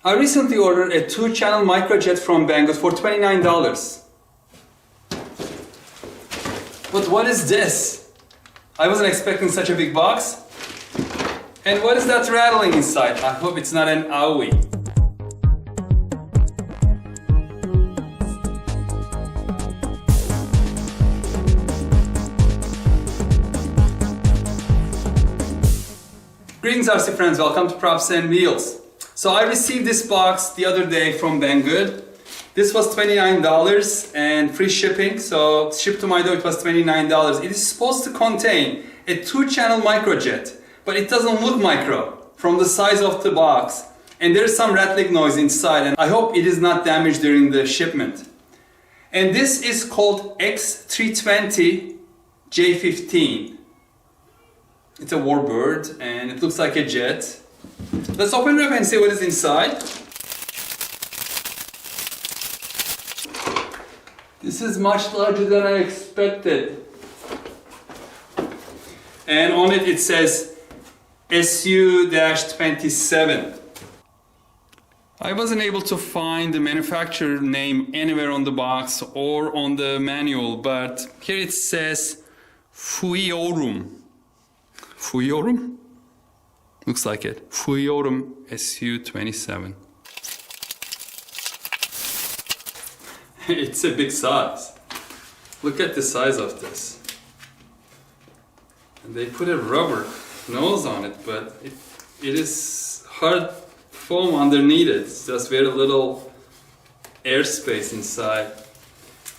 I recently ordered a 2-channel microjet from Banggood for $29. But what is this? I wasn't expecting such a big box. And what is that rattling inside? I hope it's not an owie. Greetings RC friends, welcome to Props and Wheels. So I received this box the other day from Banggood. This was $29 and free shipping, so shipped to my door it was $29. It is supposed to contain a 2-channel microjet, but it doesn't look micro from the size of the box. And there's some rattling noise inside, and I hope it is not damaged during the shipment. And this is called X320 J-15. It's a warbird and it looks like a jet. Let's open it up and see what is inside. This is much larger than I expected. And on it it says SU-27. I wasn't able to find the manufacturer name anywhere on the box or on the manual, but here it says Fuiorum. Fuiorum? Looks like it. Fuiorum SU-27. It's a big size. Look at the size of this. And they put a rubber nose on it, but it is hard foam underneath it. It's just very little airspace inside.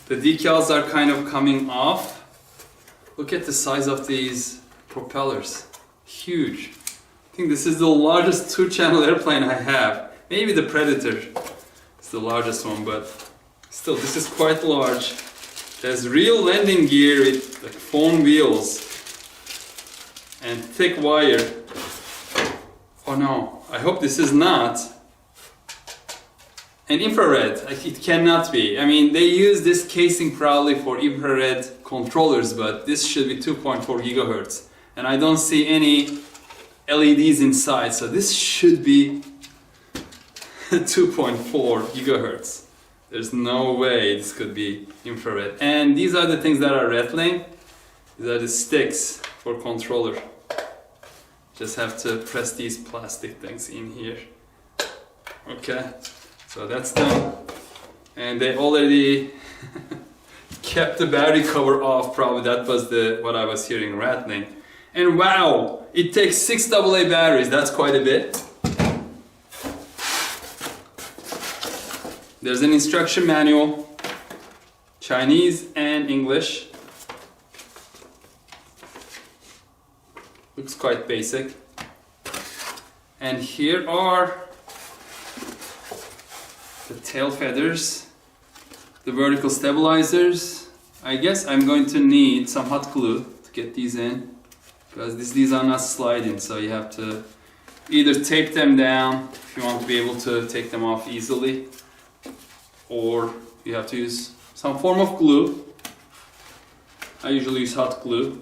The decals are kind of coming off. Look at the size of these propellers. Huge. I think this is the largest 2-channel airplane I have. Maybe the Predator is the largest one, but still this is quite large. It has real landing gear with like foam wheels and thick wire. Oh no, I hope this is not an infrared. It cannot be. I mean, they use this casing probably for infrared controllers, but this should be 2.4 gigahertz. And I don't see any LEDs inside, so this should be 2.4 gigahertz. There's no way this could be infrared. And these are the things that are rattling. These are the sticks for controller. Just have to press these plastic things in here. Okay, so that's done. And they already kept the battery cover off. Probably that was what I was hearing rattling. And wow, it takes 6 AA batteries. That's quite a bit. There's an instruction manual, Chinese and English. Looks quite basic. And here are the tail feathers, the vertical stabilizers. I guess I'm going to need some hot glue to get these in, because these are not sliding, so you have to either tape them down if you want to be able to take them off easily, or you have to use some form of glue. I usually use hot glue.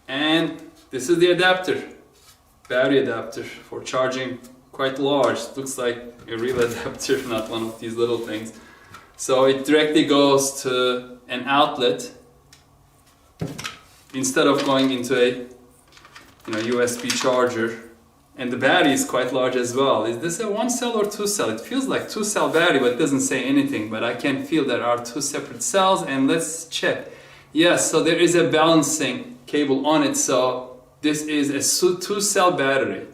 And this is the adapter, battery adapter for charging, quite large. It looks like a real adapter, not one of these little things. So it directly goes to an outlet instead of going into a USB charger. And the battery is quite large as well. Is this a 1-cell or 2-cell? It feels like 2-cell battery, but it doesn't say anything. But I can feel there are 2 separate cells, and let's check. Yes, so there is a balancing cable on it, so this is a 2-cell battery.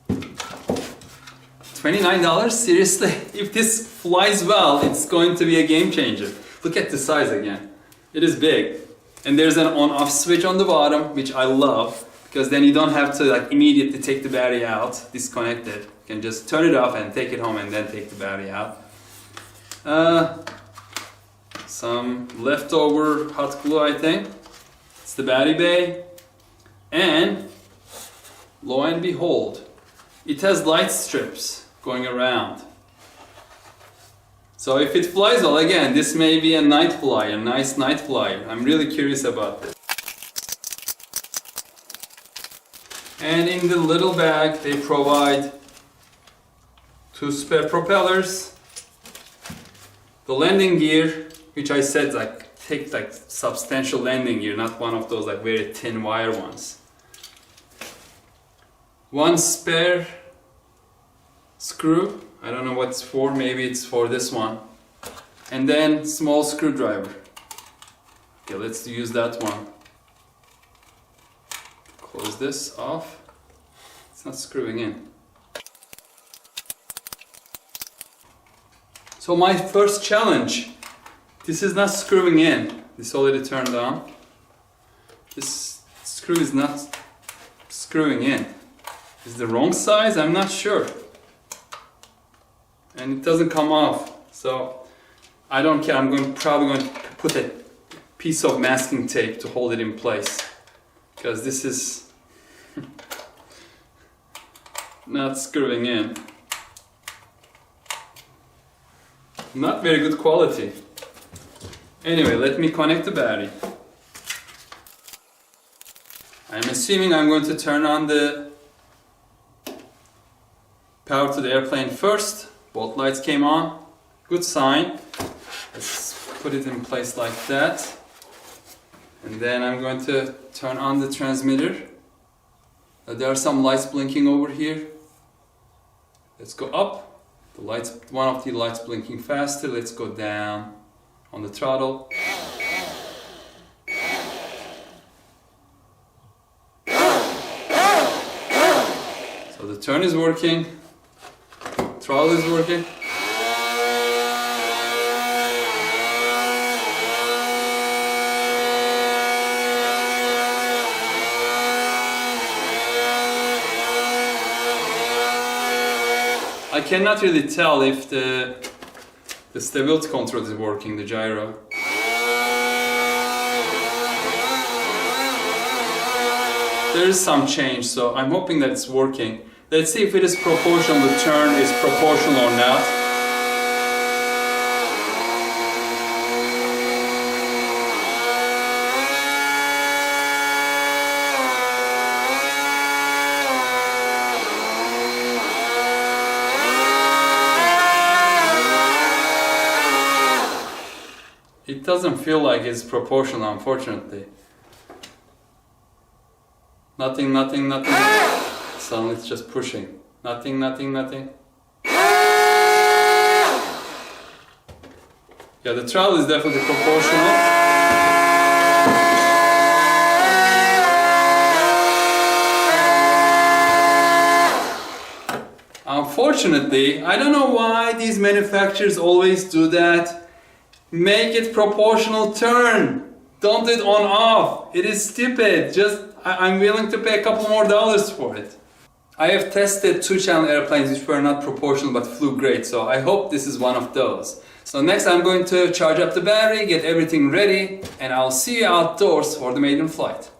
$29? Seriously? If this flies well, it's going to be a game changer. Look at the size again. It is big. And there's an on-off switch on the bottom, which I love, because then you don't have to immediately take the battery out, disconnect it. You can just turn it off and take it home and then take the battery out. Some leftover hot glue, I think. It's the battery bay. And lo and behold, it has light strips going around. So if it flies well, again, this may be a night flyer, nice night flyer. I'm really curious about this. And in the little bag they provide 2 spare propellers, the landing gear, which I said like take like substantial landing gear, not one of those like very thin wire ones. 1 spare screw, I don't know what it's for, maybe it's for this one. And then small screwdriver. Okay, let's use that one. Close this off. It's not screwing in. So my first challenge, this is not screwing in. This already turned on. This screw is not screwing in. Is the wrong size? I'm not sure. And it doesn't come off. So I don't care. I'm probably going to put a piece of masking tape to hold it in place, because this is not screwing in. Not very good quality. Anyway, let me connect the battery. I'm assuming I'm going to turn on the power to the airplane first. Both lights came on. Good sign. Let's put it in place like that. And then I'm going to turn on the transmitter. There are some lights blinking over here. Let's go up. The lights, one of the lights blinking faster. Let's go down on the throttle. So the turn is working. Throttle is working. I cannot really tell if the stability control is working, the gyro. There is some change, so I'm hoping that it's working. Let's see if it is proportional, the turn is proportional or not. It doesn't feel like it's proportional, unfortunately. Nothing, nothing, nothing. Suddenly it's just pushing. Nothing, nothing, nothing. Yeah, the throttle is definitely proportional. Unfortunately, I don't know why these manufacturers always do that. Make it proportional turn. Don't do it on off. It is stupid. I'm willing to pay a couple more dollars for it. I have tested 2-channel airplanes which were not proportional but flew great, so I hope this is one of those. So next I'm going to charge up the battery, get everything ready, and I'll see you outdoors for the maiden flight.